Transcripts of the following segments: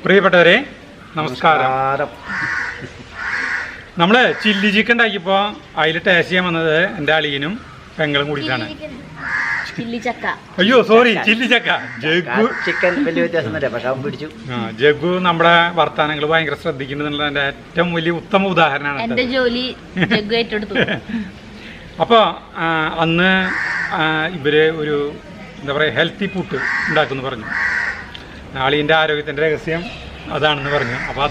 പ്രിയപ്പെട്ടവരെ നമസ്കാരം. നമ്മൾ ചില്ലി ചിക്കൻ ഉണ്ടാക്കിയപ്പോൾ അതിൽ ടേസ്റ്റ് ചെയ്യാൻ വന്നത് എൻ്റെ അളിയനും പെങ്ങളും കൂടിയിട്ടാണ്. അയ്യോ സോറി, ചില്ലി ചക്ക. ജഗ്ഗു ചിക്കൻ വലിയ വ്യത്യാസമൊന്നുമില്ല, പക്ഷെ അവൻ പിടിച്ചു. ജഗ്ഗു നമ്മുടെ വർത്താനങ്ങൾ ഭയങ്കര ശ്രദ്ധിക്കുന്നുള്ളതിന്റെ ഏറ്റവും വലിയ ഉത്തമ ഉദാഹരണമാണ്. അപ്പോൾ അന്ന് ഇവര് ഒരു എന്താ പറയുക ഹെൽത്തി പുട്ട് ഉണ്ടാക്കുമെന്ന് പറഞ്ഞു. അളിയൻ്റെ ആരോഗ്യത്തിൻ്റെ രഹസ്യം അതാണെന്ന് പറഞ്ഞു. അപ്പോൾ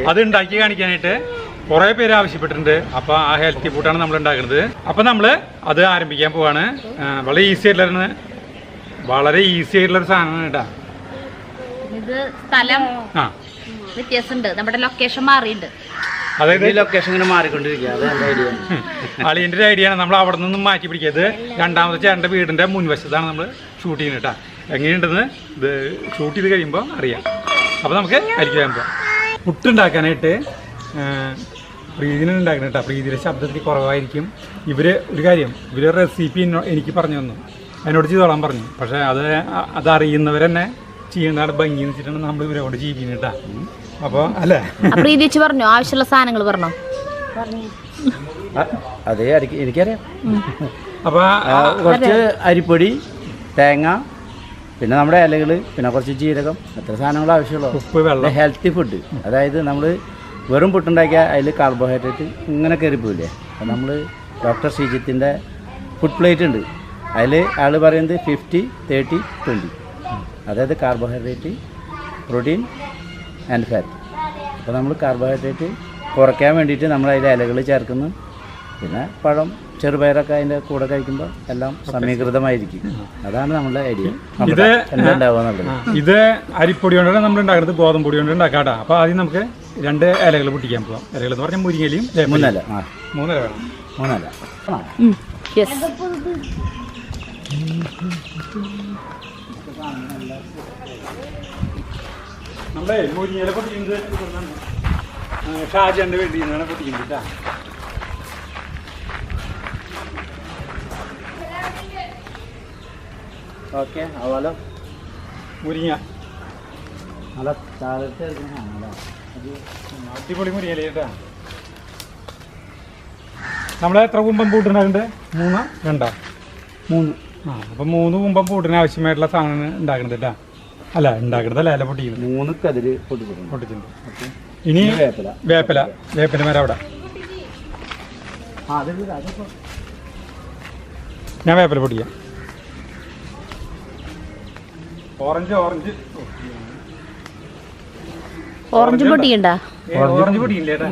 അത് ഉണ്ടാക്കി കാണിക്കാനായിട്ട് കുറേ പേര് ആവശ്യപ്പെട്ടിട്ടുണ്ട്. അപ്പോൾ ആ ഹെൽത്തി ഫുഡാണ് നമ്മൾ ഉണ്ടാക്കുന്നത്. അപ്പോൾ നമ്മൾ അത് ആരംഭിക്കാൻ പോവാണ്. വളരെ ഈസി ആയിട്ടുള്ള സാധനമാണ് കേട്ടോ. ഇത് സ്ഥലം വ്യത്യാസമുണ്ട്, നമ്മുടെ ലൊക്കേഷൻ മാറിയിട്ടുണ്ട്. അതായത് ലൊക്കേഷൻ ഇങ്ങനെ മാറിക്കൊണ്ടിരിക്കുക. അളിയൻ്റെ ഒരു ഐഡിയ ആണ്. നമ്മൾ അവിടെ നിന്നും മാറ്റി പിടിക്കുക. രണ്ടാമത്തെ ചേട്ടൻ്റെ വീടിൻ്റെ മുൻവശത്താണ് നമ്മൾ ഷൂട്ട് ചെയ്യുന്നത് കേട്ടോ. എങ്ങനെയുണ്ടെന്ന് ഇത് ഷൂട്ട് ചെയ്ത് കഴിയുമ്പോൾ അറിയാം. അപ്പോൾ നമുക്ക് അരിക്കാൻ പോകാം. പുട്ടുണ്ടാക്കാനായിട്ട് പ്രീതിനെ ഉണ്ടാക്കണം കേട്ടോ. പ്രീതിയുടെ ശബ്ദത്തിൽ കുറവായിരിക്കും. ഒരു റെസിപ്പി എനിക്ക് പറഞ്ഞു തന്നു, എന്നോട് ചെയ്തോളാൻ പറഞ്ഞു. പക്ഷേ അതറിയുന്നവരെന്നെ ചെയ്യുന്നതാണ് ഭംഗി എന്ന് വെച്ചിട്ടാണ് നമ്മൾ ഇവരോട് ജീവിക്കുന്നത് കേട്ടോ. അപ്പോൾ അല്ലേ പ്രീതി പറഞ്ഞു ആവശ്യമുള്ള സാധനങ്ങൾ പറഞ്ഞോ. അതെ, എനിക്കറിയാം. അപ്പോൾ കുറച്ച് അരിപ്പൊടി, തേങ്ങ, പിന്നെ നമ്മുടെ ഇലകൾ, പിന്നെ കുറച്ച് ജീരകം, എത്ര സാധനങ്ങൾ ആവശ്യമുള്ളൂ. ഉപ്പ്, വെള്ളം. Healthy food. അതായത് നമ്മൾ വെറും പുട്ടുണ്ടാക്കിയാൽ അതിൽ കാർബോഹൈഡ്രേറ്റ് ഇങ്ങനെ കയറിപ്പോയില്ലേ. അപ്പോൾ നമ്മൾ ഡോക്ടർ ശ്രീജിത്തിൻ്റെ ഫുഡ് പ്ലേറ്റ് ഉണ്ട്. അതിൽ ആൾ പറയുന്നത് 50-30-20. അതായത് കാർബോഹൈഡ്രേറ്റ്, പ്രോട്ടീൻ ആൻഡ് ഫാറ്റ്. അപ്പോൾ നമ്മൾ കാർബോഹൈഡ്രേറ്റ് കുറയ്ക്കാൻ വേണ്ടിയിട്ട് നമ്മൾ അതിൽ ഇലകൾ ചേർക്കുന്നു. പിന്നെ പഴം, ചെറുപയറൊക്കെ അതിൻ്റെ കൂടെ കഴിക്കുമ്പോൾ എല്ലാം സമീകൃതമായിരിക്കും. അതാണ് നമ്മളുടെ ഐഡിയ. ഇത് അരിപ്പൊടി കൊണ്ടാണ് നമ്മൾ ഉണ്ടാക്കുന്നത്, ഗോതമ്പ് പൊടി കൊണ്ട് ഉണ്ടാക്കാം കേട്ടോ. അപ്പോൾ ആദ്യം നമുക്ക് 2 ഇലകൾ പൊട്ടിക്കാൻ പോകാം. ഇലകൾ എന്ന് പറഞ്ഞാൽ മുരിങ്ങയിലും 3 ഇല വേണം. 3 ഇല. നമ്മളെ മുരിങ്ങയില പൊട്ടിക്കുന്നത് ഷാജാൻ്റെ വീട്ടിൽ നിന്നാണ് പൊട്ടിക്കുന്നത് കേട്ടോ. ഓക്കെ, അതുപോലെ മുരിങ്ങ നല്ല താഴത്തെ അടിപൊളി മുരിങ്ങയില കേട്ടോ. നമ്മൾ എത്ര കുമ്പം പൂട്ടിനുണ്ട്? 3, 2? 3. അപ്പം 3 കുമ്പം പൂട്ടിന് ആവശ്യമായിട്ടുള്ള സാധനം ഉണ്ടാക്കണത് കേട്ടോ. അല്ല ഉണ്ടാക്കണതല്ല, ഇല പൊട്ടിക്കുന്നത്. 3 കതിര് പൊട്ടിച്ചിട്ടുണ്ട്. ഇനി വേപ്പില മരം അവിടെ. ഞാൻ വേപ്പില പൊട്ടിക്കാം. ഓറഞ്ച് പൊട്ടിക്കണ്ട. ഓറഞ്ച് പൊടിയില്ലേ ചേട്ടാ?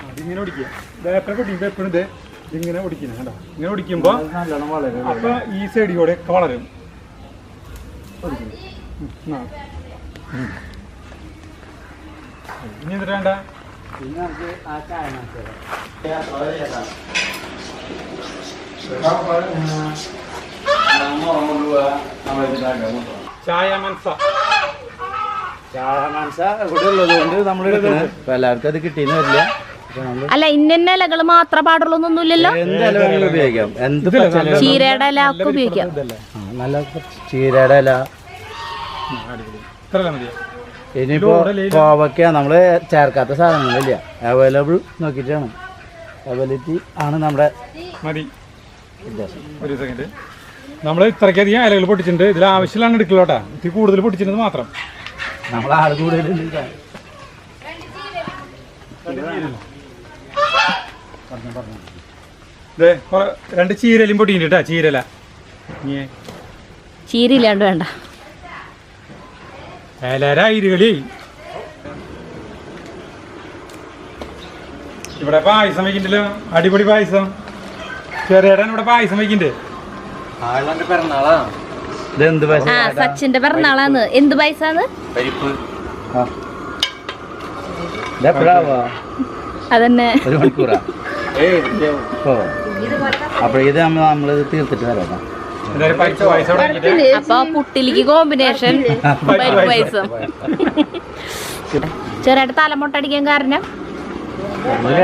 അതിങ്ങനെ ഒടിക്കുക. വേപ്പില പൊട്ടിക്കുമ്പോൾ എപ്പോഴും ഇതിങ്ങനെ ഒടിക്കണം കേട്ടോ. ഇങ്ങനെ ഒടിക്കുമ്പോൾ അപ്പൊ ഈ സൈഡിൽ കൂടെ ഒക്കെ വളരും. ഇനി എന്നിട്ട് വേണ്ട ചായ മനസ്സ ഇവിടെ ഉള്ളതുകൊണ്ട് നമ്മൾ എല്ലാവർക്കും അത് കിട്ടിയെന്ന് വരില്ല. അല്ല, ഇന്ന ഇലകൾ മാത്രം പാടുള്ളൊന്നുമില്ലല്ലോ. എന്ത് ഉപയോഗിക്കാം, എന്ത് ചീരയുടെ ഇല ഒക്കെ ഉപയോഗിക്കാം. നല്ല ചീരയുടെ ഇല. ഇനിയിപ്പോ കോവയ്ക്ക നമ്മള് ചേർക്കാത്ത സാധനങ്ങളില്ല, അവൈലബിൾ നോക്കിയിട്ടാണ്. അവൈലബിലിറ്റി ആണ് നമ്മുടെ വ്യത്യാസം. ഒരു സെക്കൻഡ്, നമ്മൾ ഇത്രയ്ക്കധികം ഇലകൾ പൊട്ടിച്ചിട്ടുണ്ട്. ഇതിൽ ആവശ്യമാണ് എടുക്കലോട്ടാ. ഇത് കൂടുതൽ പൊട്ടിച്ചിട്ടുണ്ട് മാത്രം. നമ്മളെ ആൾ കൂടുതൽ 2 ചീരലും പൊട്ടിയിട്ടാ. ചീരയില്ലാണ്ട് വേണ്ട. ഇരുകളി ഇവിടെ പായസം വയ്ക്കണ്ടല്ലോ. അടിപൊളി പായസം. ചെറിയേടൻ ഇവിടെ പായസം വയ്ക്കണ്ട്. സച്ചിന്റെ പിറന്നാളാന്ന്. എന്ത് പായസാന്ന്? അതന്നെ. അപ്പൊ ഇത് നമ്മള് തീർത്തിട്ട് വരാം. അപ്പൊ പുട്ടിലേക്ക് കോമ്പിനേഷൻ പായസം. ചെറിയ തലമുട്ടടിക്കാൻ കാരണം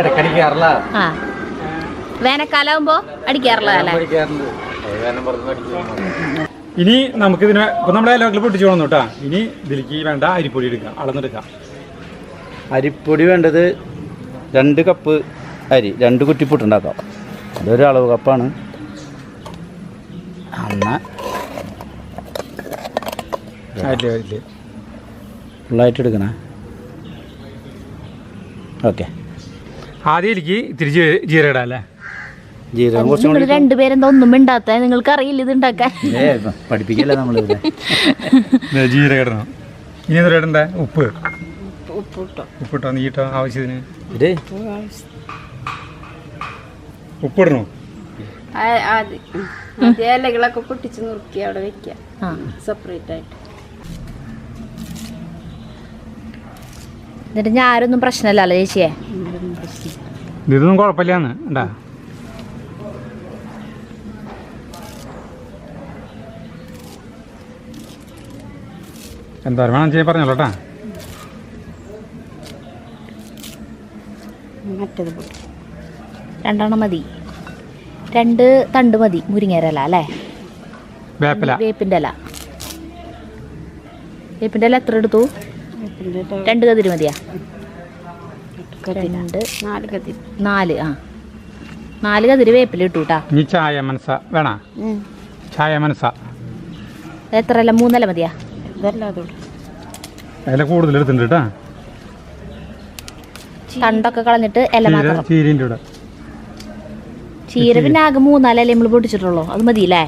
ഇടക്കടിക്കാറില്ല. ആ വേനൽക്കാലാവുമ്പോ അടിക്കാറില്ല അല്ലേ? ഇനി നമുക്കിതിന് ഇപ്പം നമ്മുടെ ഇലകൾ പൊട്ടിച്ചു പോകണം കേട്ടോ. ഇനി ഇതിലേക്ക് വേണ്ട അരിപ്പൊടി എടുക്കാം, അളന്നെടുക്കാം. അരിപ്പൊടി വേണ്ടത് 2 കപ്പ് അരി, 2 കുറ്റി പുട്ടുണ്ടാക്കാം. അതൊരു അളവ് കപ്പാണ്. ഫുള്ളായിട്ട് എടുക്കണേ. ഓക്കെ, ആദ്യം എനിക്ക് ഇത്തിരി ജീരകം ഇടാം അല്ലേ? ജീരകം കുറച്ചും കൂടി. രണ്ടുപേരെന്താ ഒന്നും മിണ്ടാത്ത? നിങ്ങൾക്ക് അറിയില്ല ഇത് ഉണ്ടാക്കാൻ? പഠിപ്പിക്കല്ലേ നമ്മളിവിടെ. ജീരകം ഇടണം. ഇനി എന്താ ഇടണ്ടേ? ഉപ്പിട്ടോ നീട്ടോ ആവശ്യത്തിന്. ഉപ്പിടണോ? ഇലകളൊക്കെ പൊട്ടിച്ച് നുറുക്കി അവിടെ വെക്കാം സെപ്പറേറ്റ് ആയിട്ട്. എന്നിട്ട് ഞാരൊന്നും പ്രശ്നമല്ലല്ലോ ചേച്ചിയെ? ഇതൊന്നും കുഴപ്പമില്ലാന്ന് ഉണ്ടാ. എന്താ വേണം ചെയ്യാൻ പറഞ്ഞല്ലോ കേട്ടാ. മറ്റേത് 2 മതി. 2 തണ്ട് മതി. മുരിങ്ങേരല അല്ലേ? വേപ്പിൻ്റെ ഇല എത്ര എടുത്തു? 2 കതിര് മതിയാ? 4 കതിര് വേപ്പില ഇട്ടു കേട്ടാ. ഇനി ചായ മനസ്സ വേണ? ചായ മനസ്സ എത്ര ഇല? 3 ഇല മതിയാ? ഇല കൂടുതൽ എടുത്തിട്ടുണ്ട് കേട്ടാ. തണ്ടൊക്കെ കളഞ്ഞിട്ട് ഇല മാത്രം. ചീരൻ്റെ ഇവിടെ ചീര പിന്നെ ആകെ 3-4 ഇല നമ്മൾ പൊട്ടിച്ചിട്ടുള്ളൂ. അത് മതിയില്ലേ?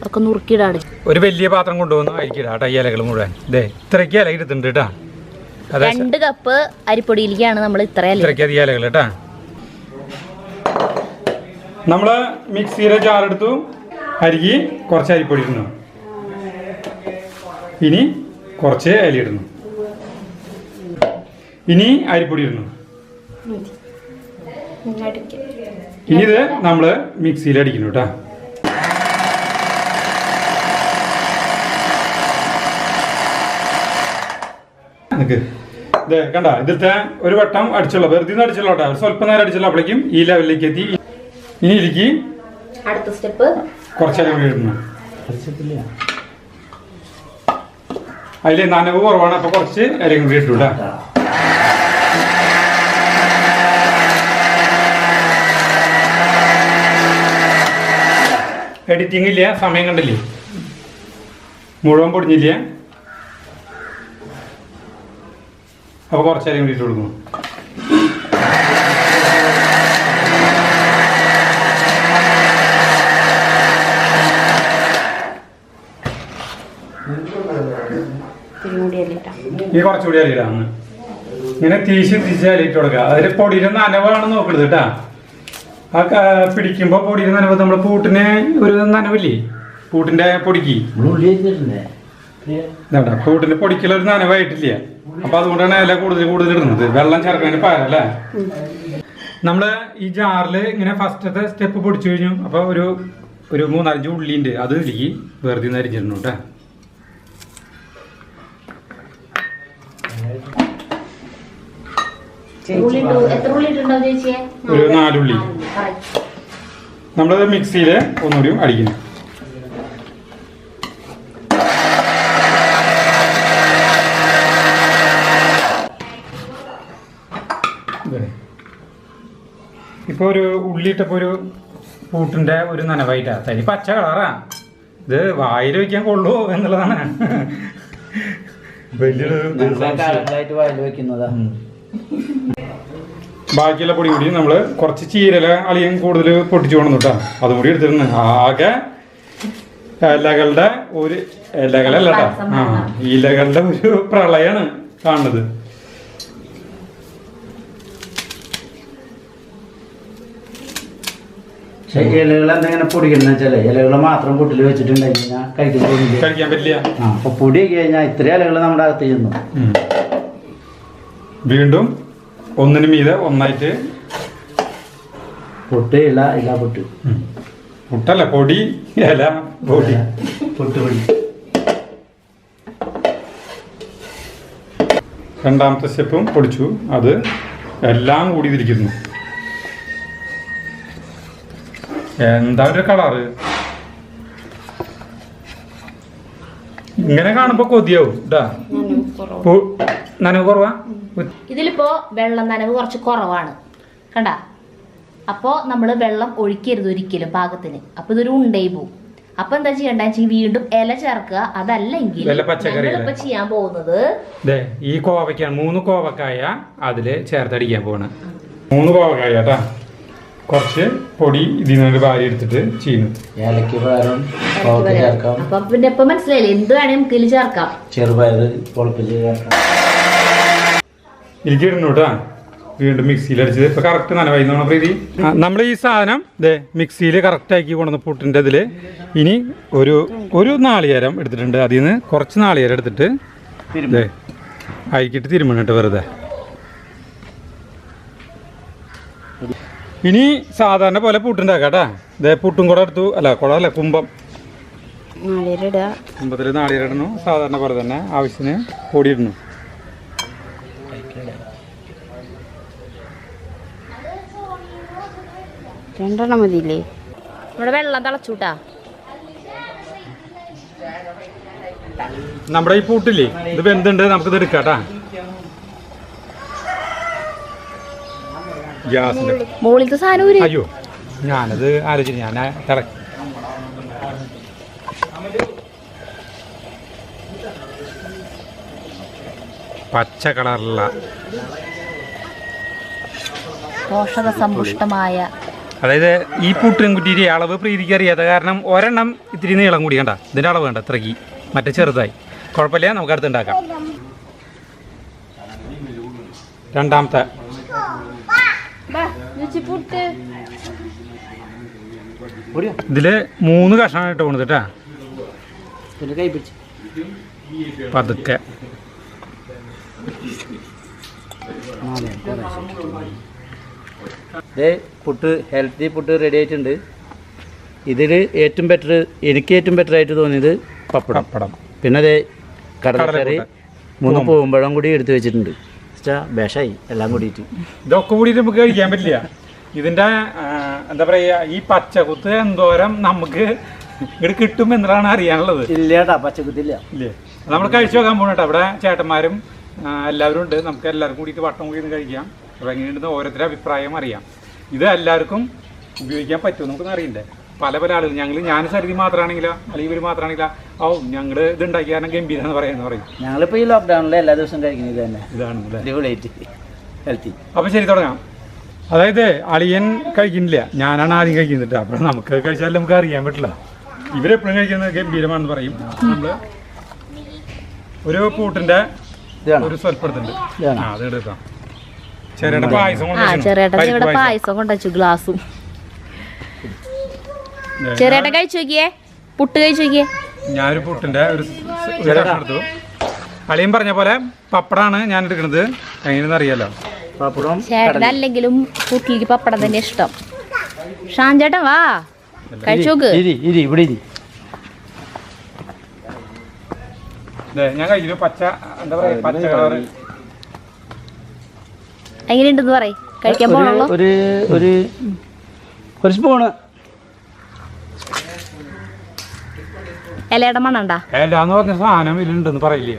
ഒക്കെ നുറുക്കിയിടാട്. ഒരു വലിയ പാത്രം കൊണ്ടുവന്ന് അരിക്കിടാം ഈ ഇലകൾ മുഴുവൻ. ഇത്രയ്ക്ക് ഇല എടുത്തിട്ടുണ്ട് കേട്ടാ. 2 കപ്പ് അരിപ്പൊടിയിലേക്കാണ് നമ്മൾ ഇത്രയ്ക്ക് അധികം ഇലകൾ കേട്ടാ. നമ്മള് മിക്സിയിലെ ജാറെടുത്തു, അരിക്ക് കുറച്ച് അരിപ്പൊടി ഇടുന്നു, ഇനി കുറച്ച് ഇല ഇടുന്നു, ഇനി അരിപ്പൊടി ഇടുന്നു. ഇനി ഇത് നമ്മള് മിക്സിയിൽ അടിക്കുന്നു കേട്ടാ. ഇത് കണ്ട, ഇതിലത്തെ ഒരു വട്ടം അടിച്ചുള്ള, വെറുതെ അടിച്ചുള്ള കേട്ടോ. സ്വല്പം നേരം അടിച്ചുള്ള അപ്പോഴേക്കും ഈ ലെവലിലേക്ക് എത്തി. ഇനി ഇതിലേക്ക് അടുത്ത സ്റ്റെപ്പ് കുറച്ച് ഇല കൂടി ഇടുന്നു. അതിൽ നനവ് കുറവാണ്, അപ്പൊ കുറച്ച് ഇല കൂടി ഇട്ടു കേട്ടോ. എഡിറ്റിംഗ് ഇല്ല, സമയം കണ്ടില്ലേ, മുഴുവൻ പൊടിഞ്ഞില്ല. അപ്പൊ കുറച്ച് ഇല കൂടി ഇട്ട് കൊടുക്കുന്നു. ഈ കുറച്ചുകൂടി അരിയിടാം. ഇങ്ങനെ തിരിച്ച് അരിയിട്ട് കൊടുക്കുക. അതിൽ പൊടിയുടെ നനവാണ് നോക്കരുത് കേട്ടാ. ആ പിടിക്കുമ്പോൾ പൊടിയുടെ നനവ്, നമ്മൾ പൂട്ടിന് ഒരു നനവില്ലേ, പൂട്ടിന്റെ പൊടിക്ക് ഇതാ, പൂട്ടിന്റെ പൊടിക്കുള്ള ഒരു നനവായിട്ടില്ല. അപ്പൊ അതുകൊണ്ടാണ് ഇല കൂടുതൽ ഇടുന്നത്. വെള്ളം ചേർക്കാൻ പാരല്ലേ. നമ്മള് ഈ ജാറിൽ ഇങ്ങനെ ഫസ്റ്റത്തെ സ്റ്റെപ്പ് പൊടിച്ചു കഴിഞ്ഞു. അപ്പൊ ഒരു 3-5 ഉള്ളിണ്ട്, അത് ഇതിലേക്ക് വെറുതെ അരിഞ്ഞിരുന്നു കേട്ടാ. ഒരു 4 ഉള്ളി നമ്മളത് മിക്സിയില് ഒന്നുകൂടി അടിക്കുന്നു. ഇപ്പൊ ഒരു ഉള്ളിയിട്ടപ്പോ ഒരു പൂട്ടിന്റെ ഒരു നനവായിട്ടാ. തനി പച്ച കളറാ. ഇത് വായിൽ വയ്ക്കാൻ കൊള്ളൂ എന്നുള്ളതാണ് വലിയൊരു. ബാക്കിയുള്ള പൊടി കൂടി നമ്മള് കുറച്ച് ചീരല അളിയൻ കൂടുതൽ പൊട്ടിച്ചു കൊണ്ടു കേട്ടോ. അതും കൂടി എടുത്തിരുന്നു. ആകെ ഇലകളുടെ ഒരു ഇലകളല്ല കേട്ടോ, ഇലകളുടെ ഒരു പ്രളയാണ് കാണുന്നത്. ഇലകൾ എന്തെങ്ങനെ പൊടിക്കണം വെച്ചാലേ, ഇലകൾ മാത്രം പൊട്ടിൽ വെച്ചിട്ടുണ്ടെങ്കിൽ കഴിക്കാൻ പറ്റില്ല. അപ്പൊ പൊടിയൊക്കെ കഴിഞ്ഞാൽ ഇത്ര ഇലകൾ നമ്മുടെ അകത്ത് ചെന്നു. വീണ്ടും ഒന്നിനു മീതെ ഒന്നായിട്ട് പൊട്ട് ഇല പൊട്ട് പൊട്ടല്ല, പൊടി ഇല പൊടി. പുട്ടുപൊടി. രണ്ടാമത്തെ സ്റ്റെപ്പും പൊടിച്ചു. അത് എല്ലാം കൂടി ഇതിരിക്കുന്നു. എന്താ ഒരു കളറ്! ഇങ്ങനെ കാണുമ്പോ കൊതിയാവും ഇതാ. നനവ് കുറവാ. ഇതിലിപ്പോ വെള്ളം നനവ് കുറച്ച് കുറവാണ് കണ്ട. അപ്പോ നമ്മള് വെള്ളം ഒഴിക്കരുത് ഒരിക്കലും പാകത്തിന്. അപ്പൊ ഇതൊരു ഉണ്ടേ പോവും. അപ്പൊ എന്താ ചെയ്യണ്ടെന്ന് വെച്ചാൽ വീണ്ടും ഇല ചേർക്കുക. അതല്ലെങ്കിൽ ഇപ്പൊ ചെയ്യാൻ പോകുന്നത് ഈ കോവയ്ക്കാണ്. 3 കോവക്കായ അതില് ചേർത്തടിക്കാൻ പോണ്. 3 കോവക്കായ കേട്ടാ. കുറച്ച് പൊടി ഇതിൽ നിന്ന് വാരി എടുത്തിട്ട് ചെയ്യുന്നു. ഏലയ്ക്ക് പകരം കോവക്ക ചേർക്കാം. അപ്പൊ പിന്നെ ഇപ്പൊ മനസ്സിലായില്ലേ, എന്ത് വേണേ നമുക്ക് ഇതിൽ ചേർക്കാം. ചെറുപയർ പൊളിപ്പിച്ച് ചേർക്കാം. എനിക്ക് ഇടുന്നു കേട്ടാ. വീണ്ടും മിക്സിയിൽ അടിച്ചത് ഇപ്പൊ കറക്റ്റ് നനവായി നമ്മുടെ പ്രീതി. നമ്മൾ ഈ സാധനം മിക്സിയിൽ കറക്റ്റ് ആക്കി കൊണ്ടുവന്ന പുട്ടിൻ്റെ ഇതിൽ ഇനി ഒരു നാളികേരം എടുത്തിട്ടുണ്ട്. അതിൽ നിന്ന് കുറച്ച് നാളികേരം എടുത്തിട്ട് അരിക്കിട്ട് തിരുമണിട്ട് വെറുതെ. ഇനി സാധാരണ പോലെ പുട്ടുണ്ടാക്കാട്ടാ. പുട്ടും കൂടെ എടുത്തു. കുടമല്ല, കുമ്പം. കുമ്പത്തിൽ നാളികേരം ഇടുന്നു. സാധാരണ പോലെ തന്നെ ആവശ്യത്തിന് പൊടി ഇടുന്നു. രണ്ടെണ്ണം മതിയില്ലേ? ഇവിടെ വെള്ളം തിളച്ചൂട്ടാ. നമ്മുടെ ഈ പൂട്ടില്ലേ, ഇത് വെന്തുണ്ട്. നമുക്കിത് എടുക്കാട്ടാ. ഗ്യാസിന്റെ മുകളിലത്തെ സാധനം. അയ്യോ, ഞാനത് ആലോചിച്ചു. ഞാൻ പച്ച കളറുള്ള പോഷക സമ്പുഷ്ടമായ, അതായത് ഈ പുട്ടും കുറ്റിയുടെ അളവ് പ്രീതിക്ക് അറിയാത്ത കാരണം ഒരെണ്ണം ഇത്തിരി നീളം കൂടി കണ്ട. ഇതിൻ്റെ അളവ് വേണ്ട ഇത്രയ്ക്ക്, മറ്റേ ചെറുതായി. കുഴപ്പമില്ല, നമുക്ക് അടുത്ത് ഉണ്ടാക്കാം. രണ്ടാമത്തെ ഇതില് 3 കഷ്ണമായിട്ട് പോണത് കേട്ടാ. പതുക്കെ പുട്ട്, ഹെൽത്തി പുട്ട് റെഡി ആയിട്ടുണ്ട്. ഇതിൽ ഏറ്റവും ബെറ്റർ, എനിക്ക് ഏറ്റവും ബെറ്റർ ആയിട്ട് തോന്നിയത് പപ്പടം. പിന്നെ അതേ കടലക്കറി 3 പൂമ്പഴം കൂടി എടുത്ത് വെച്ചിട്ടുണ്ട്. ബേഷായി എല്ലാം കൂടിയിട്ട്. ഇതൊക്കെ കൂടിയിട്ട് നമുക്ക് കഴിക്കാൻ പറ്റില്ല. ഇതിൻ്റെ എന്താ പറയുക, ഈ പച്ചക്കുത്ത് എന്തോരം നമുക്ക് ഇവിടെ കിട്ടും എന്നതാണ് അറിയാനുള്ളത്. ഇല്ലേട്ടാ, പച്ചക്കുത്തില്ല. ഇല്ലേ, നമ്മൾ കഴിച്ചു നോക്കാൻ പോകണേട്ടോ. ഇവിടെ ചേട്ടന്മാരും എല്ലാവരും ഉണ്ട്. നമുക്ക് എല്ലാവർക്കും കൂടിയിട്ട് വട്ടം കൂടി കഴിക്കാം. അപ്പോൾ എങ്ങനെയുണ്ടെന്ന് ഓരോരുത്തരുടെ അഭിപ്രായം അറിയാം. ഇത് എല്ലാവർക്കും ഉപയോഗിക്കാൻ പറ്റുമോ നമുക്കൊന്നും അറിയണ്ടേ. പല ആളുകൾ ഞാൻ സരിതി മാത്രമാണെങ്കിലോ അല്ലെങ്കിൽ ഇവർ മാത്രമാണെങ്കിലോ ഞങ്ങൾ ഇത് ഉണ്ടാക്കിയ കാരണം ഗംഭീരെന്ന് പറയും. ഞങ്ങളിപ്പോൾ ഈ ലോക്ക്ഡൗണിൽ എല്ലാ ദിവസവും കഴിക്കുന്നത് തന്നെ. ഇതാണ് ഹെൽത്തി. അപ്പോൾ ശരി, തുടങ്ങാം. അതായത് അളിയൻ കഴിക്കുന്നില്ല, ഞാനാണ് ആദ്യം കഴിക്കുന്നിട്ട്. അപ്പോൾ നമുക്ക് കഴിച്ചാലും നമുക്ക് അറിയാൻ പറ്റില്ല. ഇവരെപ്പോഴും കഴിക്കുന്നത് ഗംഭീരമാണെന്ന് പറയും. നമ്മൾ ഒരു പൂട്ടിൻ്റെ ഒരു സ്വൽപ്പെടുത്തുണ്ട്. അത് എടുക്കാം. ചെറിയ പായസം കൊണ്ടുവച്ചു. ഗ്ലാസും ചെറിയേട്ട കഴിച്ചു നോക്കിയേ. പുട്ട് കഴിച്ചു നോക്കിയേ. ഞാനൊരു പുട്ടിന്റെ ഒരു കഷ്ണം എടുത്തു. അളിയൻ പറഞ്ഞ പോലെ പപ്പടാണ് ഞാൻ എടുക്കുന്നത്. എങ്ങനെയെന്ന് അറിയാലോ. ചേട്ടനല്ലെങ്കിലും പുട്ടിലേക്ക് പപ്പടം തന്നെ ഇഷ്ടം. ഷാൻ ചേട്ടൻ വാ, കഴിച്ചു നോക്ക്. ഞാൻ കഴിച്ചു. പച്ച എന്താ പറയാ, പച്ച കളറ് എങ്ങനെയുണ്ടെന്ന് പറയും. കഴിക്കാൻ പോണല്ലോ. ഒരു സ്പൂണ് ഇലയുടെ മണ്ണണ്ടാ. ഇലാന്ന് പറഞ്ഞ സാധനം ഇതിലുണ്ടെന്ന് പറയില്ലേ.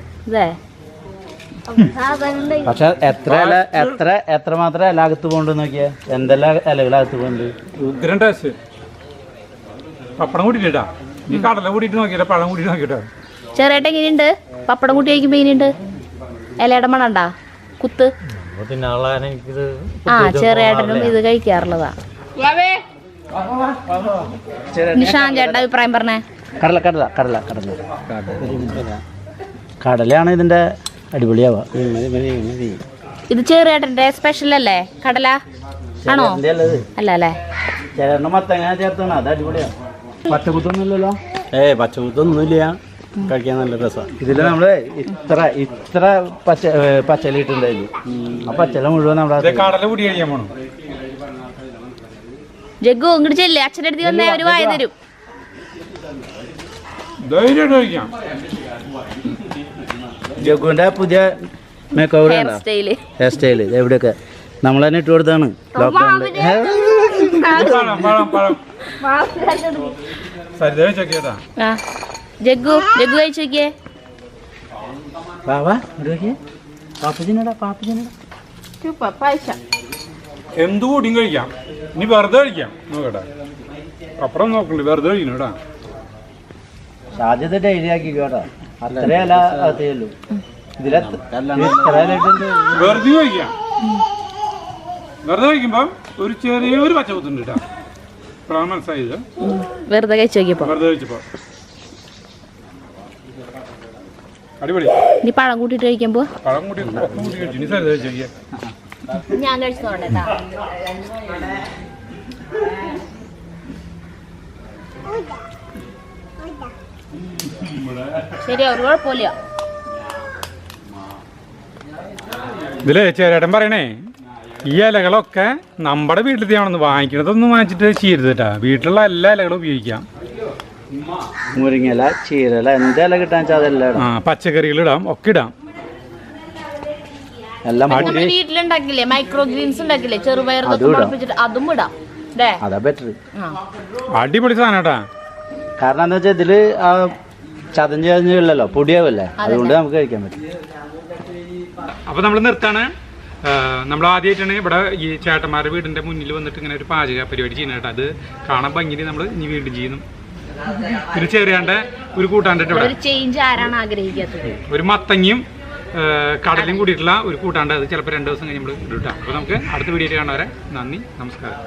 പക്ഷെ എത്രമാത്രം ഇല അകത്ത് പോകണ്ടെന്ന് നോക്കിയാ. എന്തെല്ലാം ഇലകളകത്ത് പോകുന്നുണ്ട്. ഉഗ്രം ടേസ്റ്റ്. പപ്പടം കൂട്ടിട്ടാ. നീ കടല കൂട്ടിട്ട് നോക്കിയില്ല, പഴം കൂട്ടിട്ട് നോക്കിട്ടോ. ചെറിയേട്ട എങ്ങനെയുണ്ട്? പപ്പടം കൂട്ടി കഴിക്കുമ്പോ എങ്ങനെയുണ്ട്? ഇലയുടെ മണ്ണണ്ടാ കുത്ത്. ചെറിയേട്ടനും ഇത് കഴിക്കാറുള്ളതാ. നിഷാൻ ചേട്ടൻ അഭിപ്രായം പറഞ്ഞേ. കടലയാണ് ഇതിന്റെ അടിപൊളിയാവാ. ഇത് ചെറിയേട്ടന്റെ സ്പെഷ്യൽ അല്ലേ കടല? ആണോ? അല്ല അല്ലേ. മത്തങ്ങ ചേർത്താണ്, അത് അടിപൊളിയാ. പച്ചക്കുത്തൊന്നുമില്ലല്ലോ. പച്ചക്കുത്തൊന്നുമില്ല. കഴിക്കാൻ നല്ല രസമാണ്. ഇതിൽ നമ്മള് ഇത്ര പച്ചല ഇട്ടുണ്ടായിരുന്നു. ആ പച്ചല മുഴുവൻ നമ്മുടെ കടല കൂടി കഴിക്കാൻ പോണം. ജഗ്ഗു ഇങ്ങോട്ട് ചെല്ലേ, അച്ഛൻ്റെ അടുത്ത് വന്നേ ഒരു വായ തരും. ധൈര്യമായിട്ട് കഴിക്കാം. ജഗ്ഗുവിന്റെ പുതിയ make over hair style hair style എവിടെയൊക്കെ നമ്മൾ തന്നെ ഇട്ട് കൊടുത്താണ് ലോക്ക്ഡൌണിൽ. സരിത കഴിച്ചോക്കിയതാ. ജഗ്ഗു ജഗ്ഗു കഴിച്ചു നോക്കിയേ. വാ പാപ്പച്ചിനടാ എന്ത് കൂടിയും കഴിക്കാം. ഇനി വെറുതെ കഴിക്കാം. നോക്കട്ടെ, അപ്പുറം നോക്കണ്ട, വെറുതെ കഴിക്കണം കേട്ടാ. സാധ്യത ഡെയിലി ആക്കി കേട്ടോ. അത്രയല്ല അതേയുള്ളൂ. വെറുതെ കഴിക്കാം. വെറുതെ കഴിക്കുമ്പോ ഒരു ചെറിയൊരു പച്ചക്കുത്തുണ്ട് കേട്ടാ. ഇപ്പോഴാണ് മനസ്സിലായത്. വെറുതെ കഴിച്ചു നോക്കിയപ്പോ വെറുതെ കഴിച്ചപ്പോ അടിപൊളി. ഇനി പഴം കൂട്ടിട്ട് കഴിക്കുമ്പോ പഴം കൂട്ടി കഴിച്ചു. ഇനി സരിത കഴിച്ചു നോക്കിയാ. ഞാൻ കഴിച്ചു നോക്കട്ടെ. ശരി, ഒരു കുഴപ്പമില്ല. ഇതില് ചേട്ടൻ പറയണേ, ഈ ഇലകളൊക്കെ നമ്മുടെ വീട്ടിലത്തെയാണെന്ന് വാങ്ങിക്കണതൊന്നും വാങ്ങിച്ചിട്ട് ചെയ്യരുത് കേട്ടാ. വീട്ടിലുള്ള എല്ലാ ഇലകളും ഉപയോഗിക്കാം. മുരിങ്ങല, ചീരല, എന്തെല്ലാം കിട്ടാൻ വെച്ചാൽ അതെല്ലാം പച്ചക്കറികൾ ഇടാം, ഒക്കെ ഇടാം. എല്ലാം നമ്മള് വീട്ടിലുണ്ടാക്കില്ലേ, മൈക്രോ ഗ്രീൻസ് ഉണ്ടാക്കില്ലേ, ചെറുപയർ അതും ഇടാം. അതാ ബെറ്റർ. അടിപൊളി സാധനം കേട്ടാ. കാരണം എന്താ വെച്ചാൽ ഇതില് ആ ചതഞ്ഞില്ലല്ലോ, പൊടിയാവല്ലേ, അതുകൊണ്ട് നമുക്ക് കഴിക്കാൻ പറ്റും. അപ്പൊ നമ്മൾ നിർത്താണ്. നമ്മൾ ആദ്യമായിട്ടാണ് ഇവിടെ ഈ ചേട്ടന്മാരുടെ വീടിന്റെ മുന്നിൽ വന്നിട്ട് ഇങ്ങനെ ഒരു പാചക പരിപാടി ചെയ്യുന്നത് കേട്ടോ. അത് കാണാൻ ഭംഗിയിൽ നമ്മൾ ഇനി വീണ്ടും ചെയ്യുന്നു. ഒരു ചെറിയാണ്ട് ഒരു കൂട്ടാണ്ട് ഇവിടെ ചേഞ്ച് ആരാണ് ആഗ്രഹിക്കാത്തത്? ഒരു മത്തങ്ങയും കടലും കൂടിയിട്ടുള്ള ഒരു കൂട്ടാണ്ട്. അത് ചിലപ്പോൾ 2 ദിവസം കഴിഞ്ഞ് നമ്മൾ ഇട്ടാം. അപ്പോൾ നമുക്ക് അടുത്ത വീഡിയോ കാണാൻ വരെ നന്ദി, നമസ്കാരം.